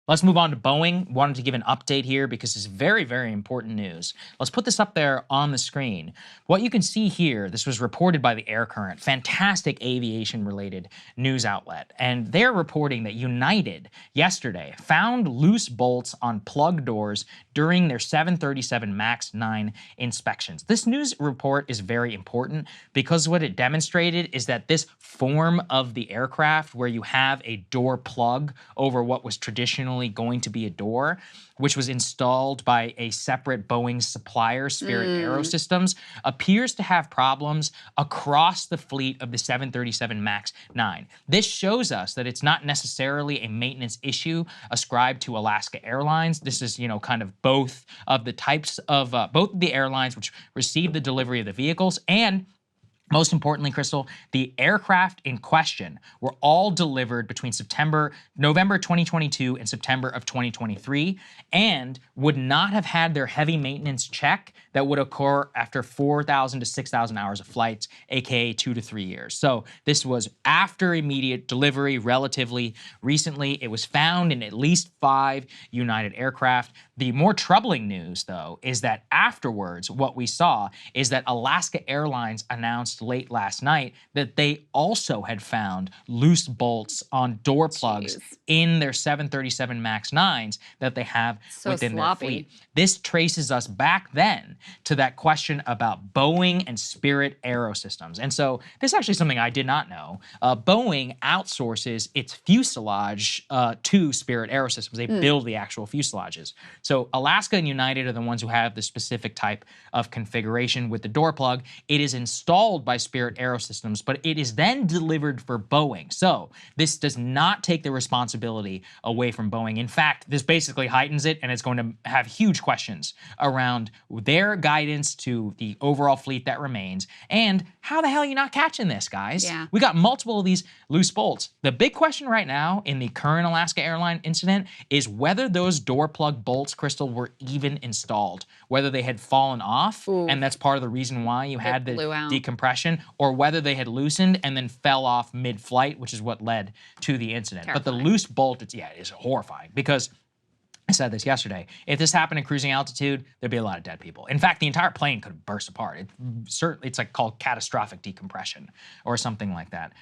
Let's move on to Boeing. Wanted to give an update here because it's very, very important news. Let's put this up there on the screen. What you can see here, this was reported by the Air Current, fantastic aviation-related news outlet. And they're reporting that United yesterday found loose bolts on plug doors during their 737 MAX 9 inspections. This news report is very important because what it demonstrated is that this form of the aircraft where you have a door plug over what was traditionally going to be a door, which was installed by a separate Boeing supplier, Spirit AeroSystems, appears to have problems across the fleet of the 737 MAX 9. This shows us that it's not necessarily a maintenance issue ascribed to Alaska Airlines. This is, kind of both of the types of, both of the airlines which received the delivery of the vehicles, and most importantly, Krystal, the aircraft in question were all delivered between November 2022 and September of 2023, and would not have had their heavy maintenance check that would occur after 4,000 to 6,000 hours of flights, aka 2 to 3 years. So this was after immediate delivery, relatively recently. It was found in at least 5 United aircraft. The more troubling news, though, is that afterwards, what we saw is that Alaska Airlines announced late last night that they also had found loose bolts on door plugs in their 737 MAX 9s that they have within their fleet. This traces us back then to that question about Boeing and Spirit AeroSystems. And so this is actually something I did not know. Boeing outsources its fuselage to Spirit AeroSystems. They build the actual fuselages. So Alaska and United are the ones who have the specific type of configuration with the door plug. It is installed by Spirit AeroSystems, but it is then delivered for Boeing. So this does not take the responsibility away from Boeing. In fact, this basically heightens it, and it's going to have huge questions around their guidance to the overall fleet that remains. And how the hell are you not catching this, guys? Yeah. We got multiple of these loose bolts. The big question right now in the current Alaska Airline incident is whether those door plug bolts, Krystal, were even installed, whether they had fallen off, and that's part of the reason why you had the decompression, or whether they had loosened and then fell off mid-flight, which is what led to the incident. But the loose bolt, it is horrifying because I said this yesterday. If this happened in cruising altitude, there'd be a lot of dead people. In fact, the entire plane could burst apart. It's like called catastrophic decompression or something like that.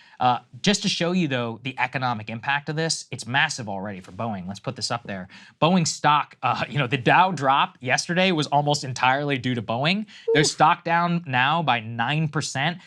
Just to show you, though, the economic impact of this, it's massive already for Boeing. Let's put this up there. Boeing stock, the Dow drop yesterday was almost entirely due to Boeing. Their stock down now by 9%.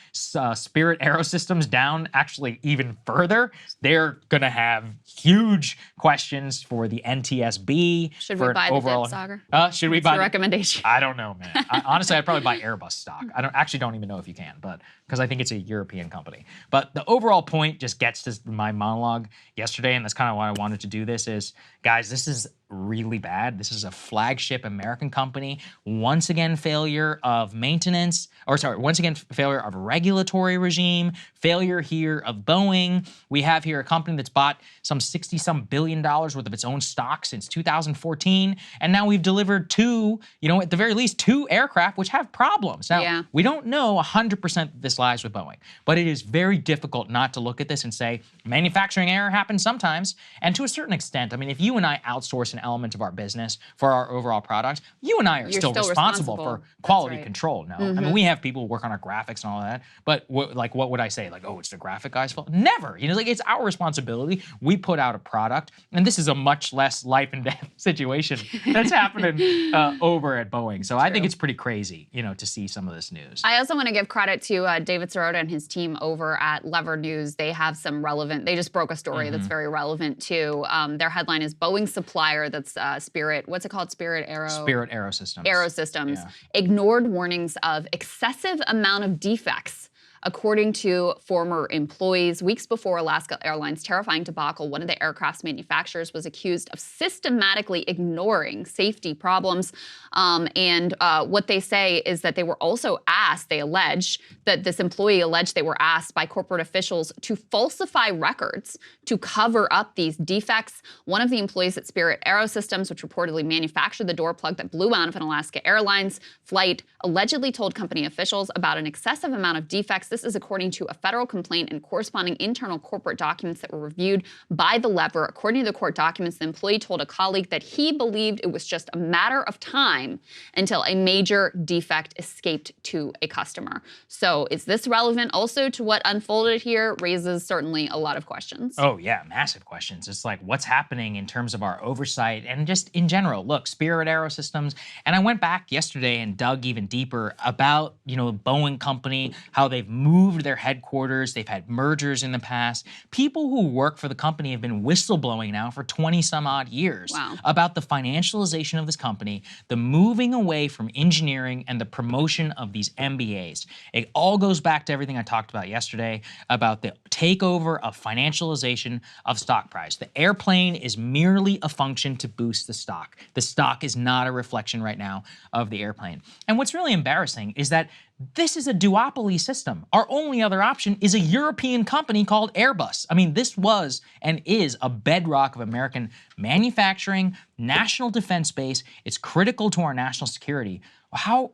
Spirit AeroSystems down actually even further. They're going to have huge questions for the NTSB. Should we buy the dip, Saagar? Should we What's buy your recommendation? I don't know, man. Honestly, I'd probably buy Airbus stock. I don't even know if you can, but because I think it's a European company. But the overall point just gets to my monologue yesterday, and that's kind of why I wanted to do this is, guys, this is really bad. This is a flagship American company. Once again, failure of maintenance, once again, failure of regulatory regime, failure here of Boeing. We have here a company that's bought some $60-some billion worth of its own stock since 2014. And now we've delivered at the very least, 2 aircraft which have problems. Now, we don't know 100% that this lies with Boeing, but it is very difficult not to look at this and say, manufacturing error happens sometimes. And to a certain extent, I mean, if you and I outsource an element of our business for our overall product, you and I are still responsible for quality control. No, I mean, we have people who work on our graphics and all of that, but what would I say? Like, oh, it's the graphic guy's fault? Never. It's our responsibility. We put out a product, and this is a much less life and death situation that's happening over at Boeing. So I think it's pretty crazy, to see some of this news. I also want to give credit to David Sirota and his team over at Lever News. They have some they just broke a story that's very relevant too. Their headline is Boeing Supplier, that's Spirit, what's it called? Spirit AeroSystems. AeroSystems ignored warnings of excessive amount of defects. According to former employees, weeks before Alaska Airlines' terrifying debacle, one of the aircraft's manufacturers was accused of systematically ignoring safety problems. What they say is that they were also asked, this employee alleged they were asked by corporate officials to falsify records to cover up these defects. One of the employees at Spirit AeroSystems, which reportedly manufactured the door plug that blew out of an Alaska Airlines flight, allegedly told company officials about an excessive amount of defects This is according to a federal complaint and corresponding internal corporate documents that were reviewed by the lever. According to the court documents, the employee told a colleague that he believed it was just a matter of time until a major defect escaped to a customer. So is this relevant also to what unfolded here? Raises certainly a lot of questions. Oh yeah, massive questions. It's like, what's happening in terms of our oversight and just in general. Look, Spirit Aerosystems, and I went back yesterday and dug even deeper about, Boeing Company, how they've moved their headquarters, they've had mergers in the past. People who work for the company have been whistleblowing now for 20 some odd years about the financialization of this company, the moving away from engineering and the promotion of these MBAs. It all goes back to everything I talked about yesterday about the takeover of financialization of stock price. The airplane is merely a function to boost the stock. The stock is not a reflection right now of the airplane. And what's really embarrassing is that this is a duopoly system. Our only other option is a European company called Airbus. I mean, this was and is a bedrock of American manufacturing, national defense base. It's critical to our national security.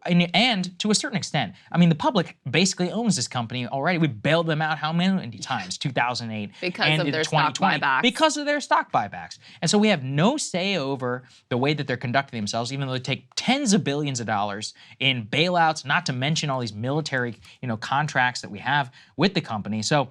And to a certain extent, I mean, the public basically owns this company already. We bailed them out how many times? 2008 because of their stock buybacks. Because of their stock buybacks. And so we have no say over the way that they're conducting themselves, even though they take tens of billions of dollars in bailouts, not to mention all these military, contracts that we have with the company. So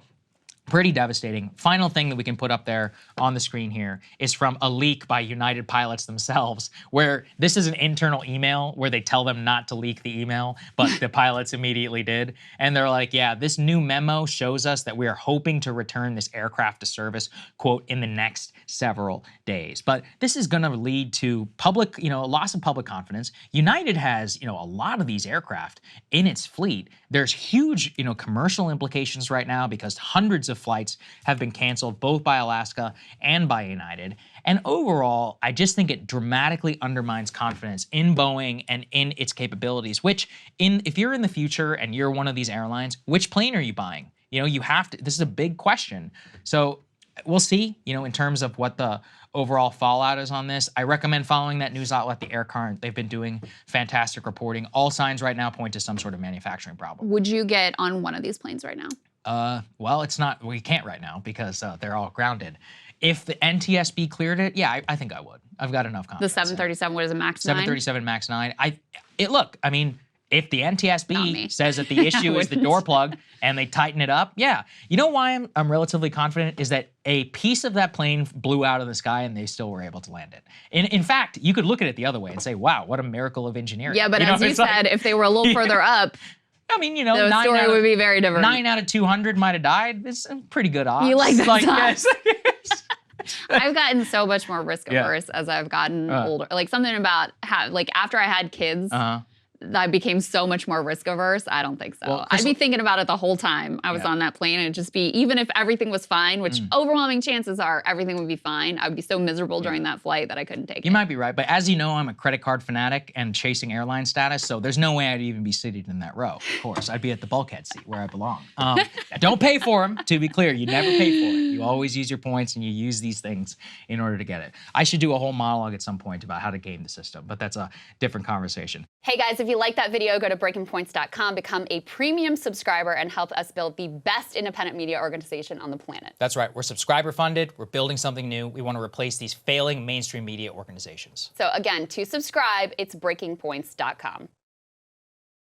pretty devastating. Final thing that we can put up there on the screen here is from a leak by United pilots themselves, where this is an internal email where they tell them not to leak the email, but the pilots immediately did. And they're like, yeah, this new memo shows us that we are hoping to return this aircraft to service, quote, in the next several days. But this is going to lead to public, loss of public confidence. United has, a lot of these aircraft in its fleet. There's huge, commercial implications right now because hundreds of flights have been canceled both by Alaska and by United. And overall, I just think it dramatically undermines confidence in Boeing and in its capabilities, which if you're in the future and you're one of these airlines, which plane are you buying? You have to, this is a big question. So we'll see, in terms of what the overall fallout is on this. I recommend following that news outlet, the Air Current. They've been doing fantastic reporting. All signs right now point to some sort of manufacturing problem. Would you get on one of these planes right now? Well, we can't right now because they're all grounded. If the NTSB cleared it, yeah, I think I would. I've got enough confidence. The 737, what is it, MAX 9? 737 MAX 9. If the NTSB says that the issue is the door plug and they tighten it up, yeah. You know why I'm relatively confident is that a piece of that plane blew out of the sky and they still were able to land it. In fact, you could look at it the other way and say, wow, what a miracle of engineering. Yeah, but as you said, if they were a little further up, the story would be very different. 9 out of 200 might have died. It's pretty good odds. You like that yes. I've gotten so much more risk averse as I've gotten older. Like something about after I had kids, I became so much more risk averse. I don't think so. Well, I'd be thinking about it the whole time I was on that plane. And it'd just be, even if everything was fine, which overwhelming chances are everything would be fine, I would be so miserable during that flight that I couldn't take it. You might be right. But as you know, I'm a credit card fanatic and chasing airline status. So there's no way I'd even be seated in that row. Of course, I'd be at the bulkhead seat where I belong. Don't pay for them, to be clear. You never pay for it. You always use your points and you use these things in order to get it. I should do a whole monologue at some point about how to game the system, but that's a different conversation. Hey guys, if you like that video, go to breakingpoints.com, become a premium subscriber, and help us build the best independent media organization on the planet. That's right. We're subscriber funded. We're building something new. We want to replace these failing mainstream media organizations. So again, to subscribe, it's breakingpoints.com.